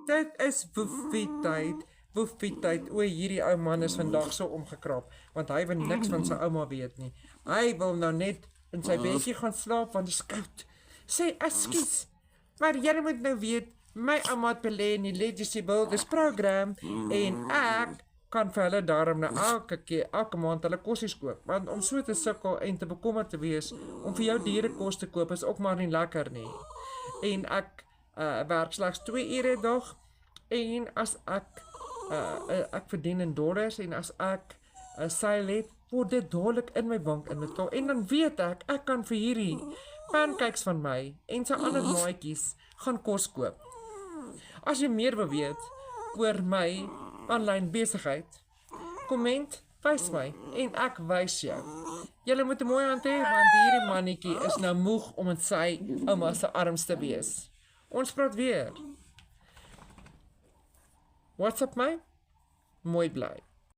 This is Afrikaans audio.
Dit is woefietheid, o hierdie ou man is vandag so omgekrap, want hy wil niks van sy ouma weet nie. Hy wil nou net in sy bedjie gaan slaap, want dit is koud. Sê, ekskuus, maar jy moet nou weet, my ouma het belê in die Legacy-Builders program, en ek kan vir hulle daarom nou elke maand hulle kosies koop, want om so te sukkel en te bekommerd te wees, om vir jou diere kos te koop, is ook maar nie lekker nie. En ek werk slegs 2 ure 'n dag, en as ek verdien in dollars, en as ek 'n seil het, word dit dadelik in my bank inbetaal, en dan weet ek kan vir hierdie pancakes van my, en sy ander maatjies, gaan kos koop. As jy meer wil weet, oor my aanlyn besigheid, komment, wys my, en ek wys jou. Julle moet 'n mooi aand hê, want hierdie mannetjie is nou moeg om in sy ouma se arms te wees. Ons praat weer. WhatsApp my, mooi bly.